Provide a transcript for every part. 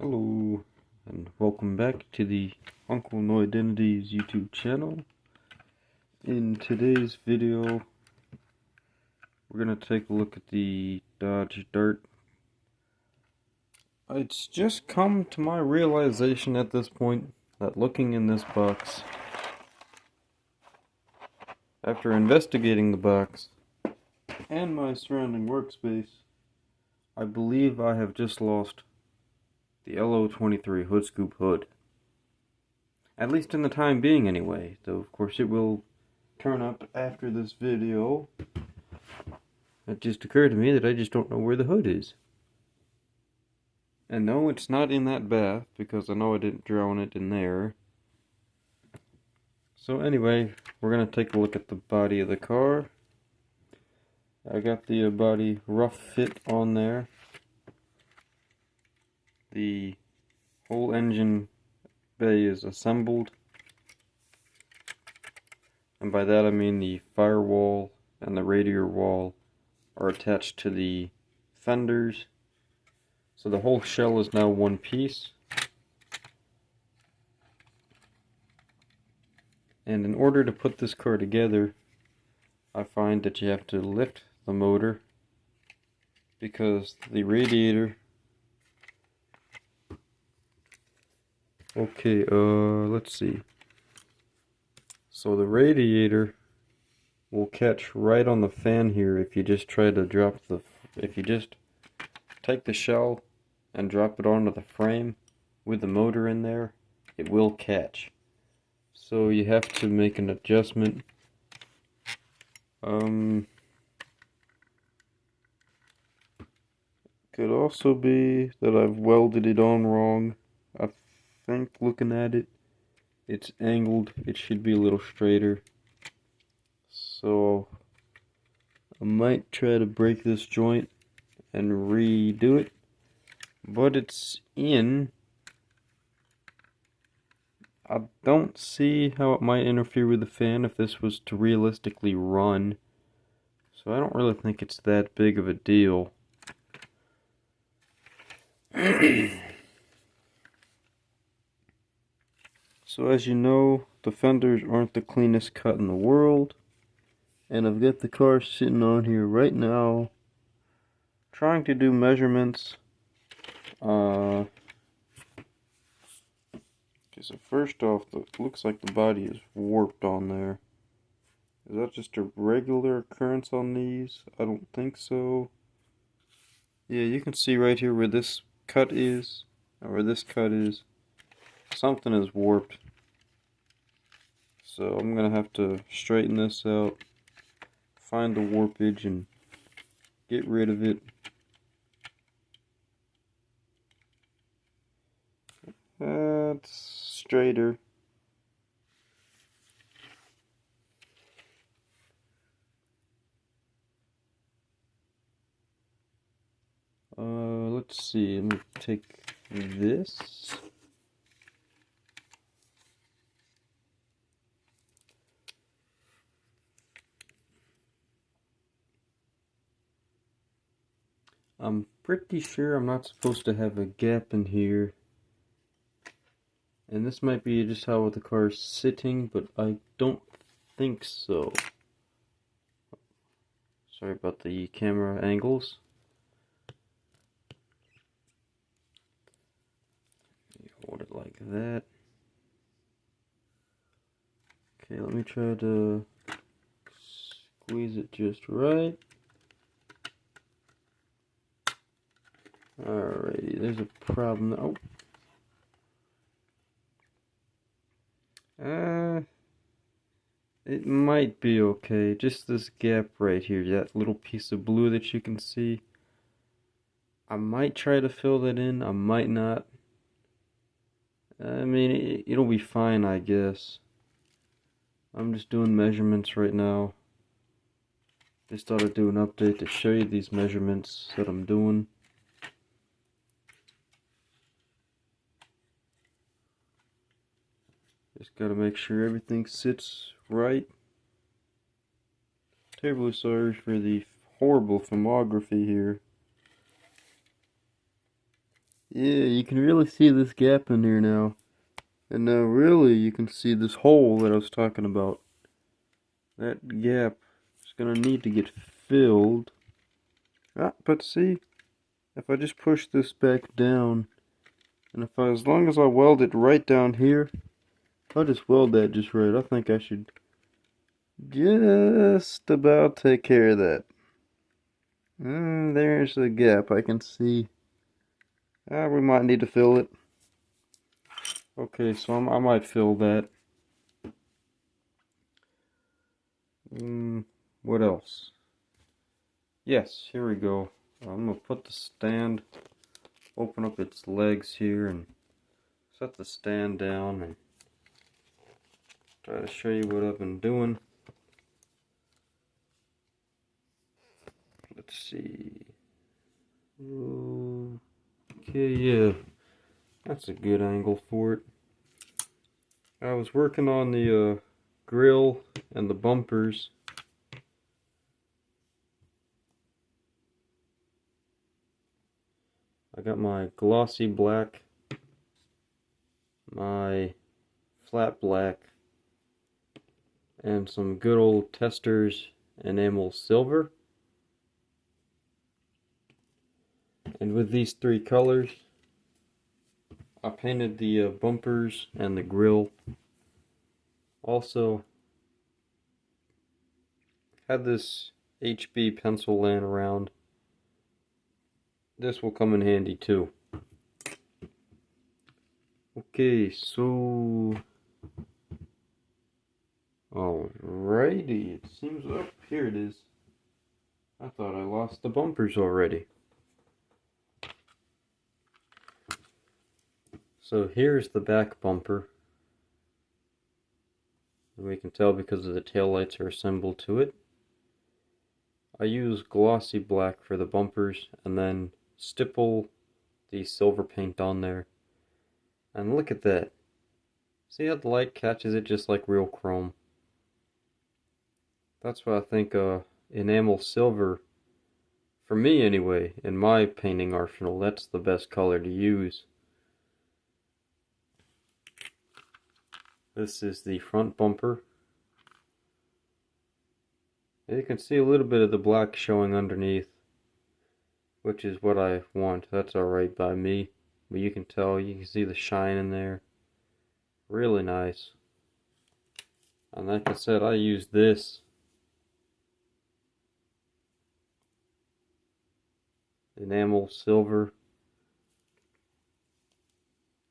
Hello, and welcome back to the Uncle No Identities YouTube channel. In today's video, we're going to take a look at the Dodge Dart. It's just come to my realization at this point that looking in this box, after investigating the box and my surrounding workspace, I believe I have just lost the LO23 hood scoop hood. At least in the time being anyway, though of course it will turn up after this video. It just occurred to me that I just don't know where the hood is. And no, it's not in that bath, because I know I didn't drown it in there. So anyway, we're going to take a look at the body of the car. I got the body rough fit on there. The whole engine bay is assembled. And by that I mean the firewall and the radiator wall are attached to the fenders. So the whole shell is now one piece. And in order to put this car together, I find that you have to lift the motor, because the radiator... Okay, let's see. So the radiator will catch right on the fan here if you just try to drop the... If you just take the shell and drop it onto the frame with the motor in there, it will catch. So you have to make an adjustment. Could also be that I've welded it on wrong. I think looking at it, it's angled. It should be a little straighter. So I might try to break this joint and redo it. But it's in. I don't see how it might interfere with the fan if this was to realistically run. So I don't really think it's that big of a deal. So as you know, the fenders aren't the cleanest cut in the world. And I've got the car sitting on here right now, trying to do measurements. Okay, so first off, it looks like the body is warped on there. Is that just a regular occurrence on these? I don't think so. Yeah, you can see right here where this cut is, or where this cut is, something is warped. So I'm gonna have to straighten this out, find the warpage, and get rid of it. That's straighter. Let's see, let me take this. I'm pretty sure I'm not supposed to have a gap in here. And this might be just how the car is sitting, but I don't think so. Sorry about the camera angles. Hold it like that. Okay, let me try to squeeze it just right. Alrighty, there's a problem. It might be okay. Just this gap right here, that little piece of blue that you can see. I might try to fill that in, I might not. I mean, it'll be fine, I guess. I'm just doing measurements right now. Just thought I'd do an update to show you these measurements that I'm doing. Just gotta make sure everything sits right. Terribly sorry for the horrible filmography here. Yeah, you can really see this gap in here now. And now really you can see this hole that I was talking about. That gap is gonna need to get filled. But see, if I just push this back down, and as long as I weld it right down here, if I just weld that just right, I think I should just about take care of that. There's a gap I can see. We might need to fill it. Okay, so I might fill that. What else? Yes, here we go. I'm gonna put the stand, open up its legs here, and set the stand down, and try to show you what I've been doing. Let's see. Okay, yeah, that's a good angle for it. I was working on the grill and the bumpers. I got my glossy black, my flat black, and some good old Testors enamel silver. And with these three colors, I painted the bumpers and the grill. Also, had this HB pencil laying around. This will come in handy too. Okay, so alrighty, it seems up here it is. I thought I lost the bumpers already. So here's the back bumper. We can tell because of the taillights are assembled to it. I use glossy black for the bumpers and then stipple the silver paint on there. And look at that. See how the light catches it just like real chrome? That's why I think enamel silver, for me anyway, in my painting arsenal, that's the best color to use. This is the front bumper. You can see a little bit of the black showing underneath, which is what I want. That's alright by me. But you can tell, you can see the shine in there. Really nice. And like I said, I use this enamel silver.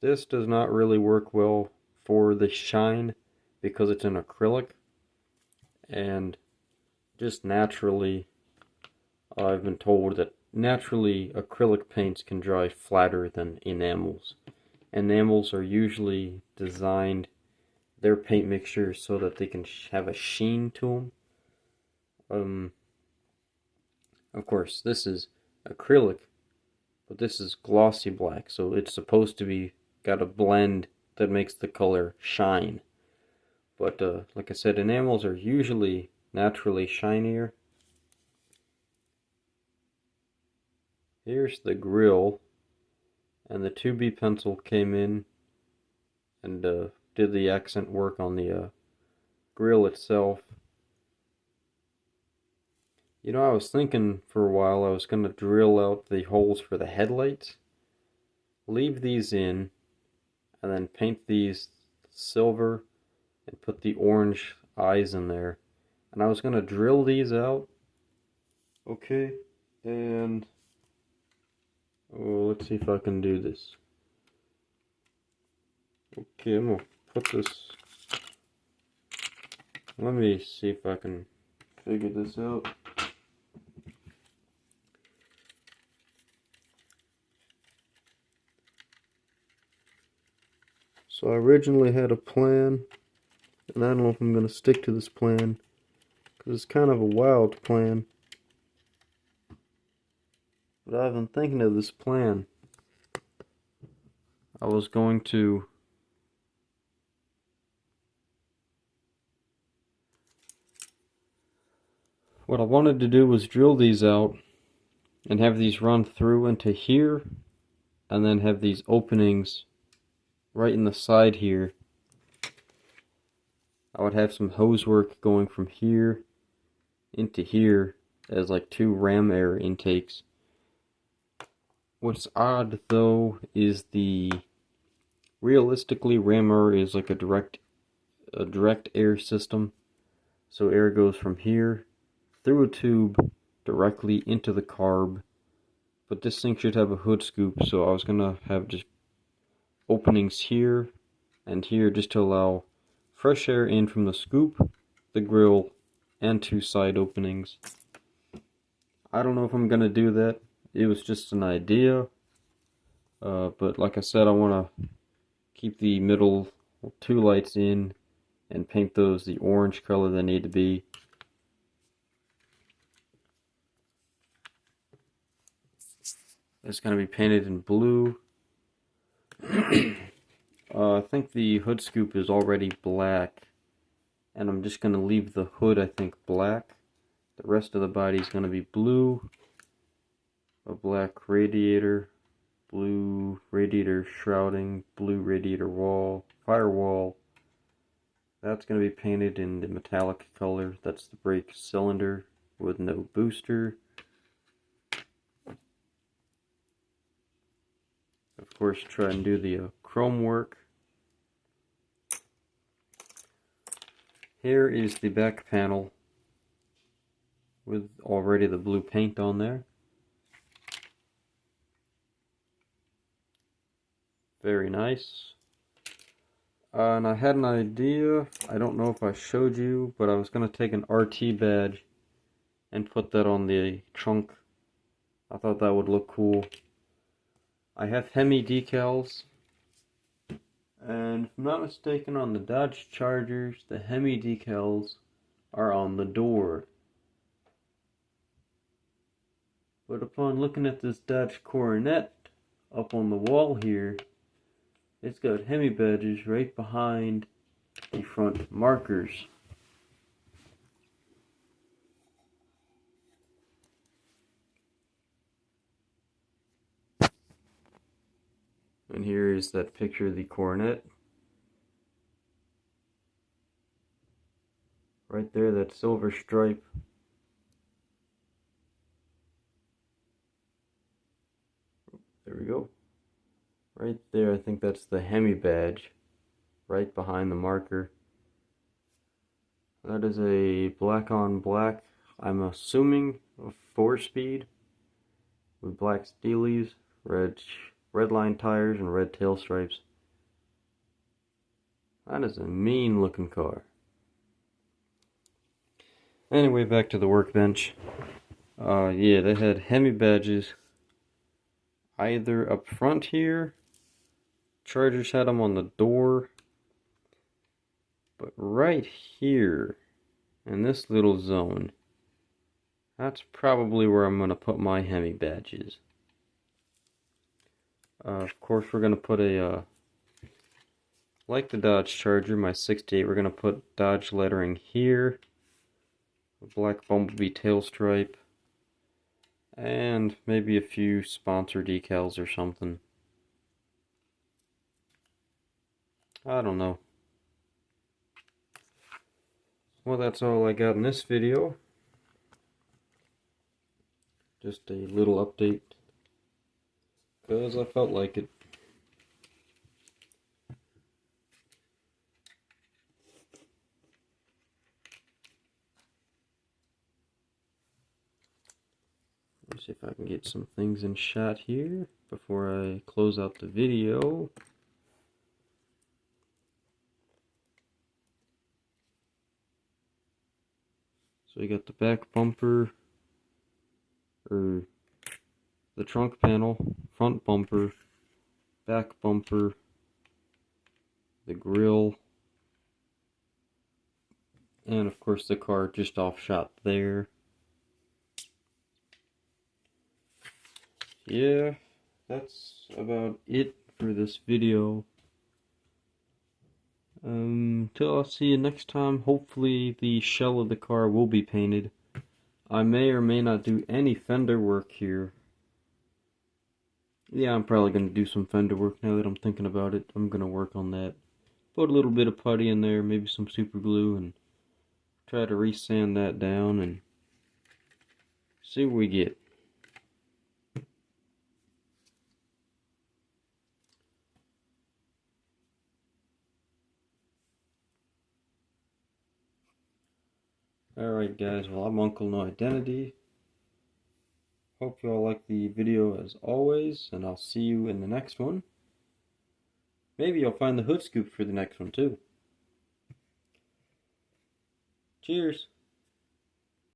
This does not really work well for the shine because it's an acrylic, and just naturally I've been told that naturally acrylic paints can dry flatter than enamels. Enamels are usually designed, their paint mixtures, so that they can have a sheen to them. Of course, this is acrylic, but this is glossy black, so it's supposed to be got a blend that makes the color shine. But like I said, enamels are usually naturally shinier. Here's the grill, and the 2B pencil came in and did the accent work on the grill itself. You know, I was thinking for a while I was going to drill out the holes for the headlights, leave these in, and then paint these silver and put the orange eyes in there. And I was going to drill these out. Okay, and let's see if I can do this. Okay, I'm going to put this, let me see if I can figure this out. So I originally had a plan, and I don't know if I'm going to stick to this plan, because it's kind of a wild plan. But I've been thinking of this plan. I was going to what I wanted to do was drill these out and have these run through into here and then have these openings right in the side here. I would have some hose work going from here into here as like two ram air intakes. What's odd though is realistically ram air is like a direct air system. So air goes from here through a tube directly into the carb. But this thing should have a hood scoop, so I was gonna have just openings here and here just to allow fresh air in from the scoop, the grill, and two side openings. I don't know if I'm gonna do that. It was just an idea. But like I said, I want to keep the middle two lights in and paint those the orange color they need to be. It's going to be painted in blue. I think the hood scoop is already black, and I'm just going to leave the hood, I think, black. The rest of the body is going to be blue, a black radiator, blue radiator shrouding, blue radiator wall, firewall. That's going to be painted in the metallic color. That's the brake cylinder with no booster. Of course, try and do the chrome work. Here is the back panel with already the blue paint on there. Very nice. And I had an idea, I don't know if I showed you, but I was going to take an RT badge and put that on the trunk. I thought that would look cool. I have Hemi decals, and if I'm not mistaken, on the Dodge Chargers, the Hemi decals are on the door. But upon looking at this Dodge Coronet up on the wall here, it's got Hemi badges right behind the front markers. And here is that picture of the Coronet. Right there, that silver stripe. There we go. Right there, I think that's the Hemi badge. Right behind the marker. That is a black on black, I'm assuming a 4-speed with black steelies, red line tires, and red tail stripes. That is a mean looking car. Anyway, back to the workbench. Yeah, they had Hemi badges either up front here. Chargers had them on the door. But right here, in this little zone, that's probably where I'm going to put my Hemi badges. Of course, we're going to put like the Dodge Charger, my 68, we're going to put Dodge lettering here. A black Bumblebee tail stripe. And maybe a few sponsor decals or something. I don't know. Well, that's all I got in this video. Just a little update, because I felt like it. Let's see if I can get some things in shot here before I close out the video. So you got the back bumper, or the trunk panel, front bumper, back bumper, the grille, and of course the car just off shot there. Yeah, that's about it for this video. Till I'll see you next time. Hopefully the shell of the car will be painted. I may or may not do any fender work here. Yeah, I'm probably going to do some fender work now that I'm thinking about it. I'm going to work on that. Put a little bit of putty in there, maybe some super glue, and try to resand that down and see what we get. Alright guys, well I'm Uncle No Identity. Hope you all like the video as always, and I'll see you in the next one. Maybe you'll find the hood scoop for the next one too. Cheers!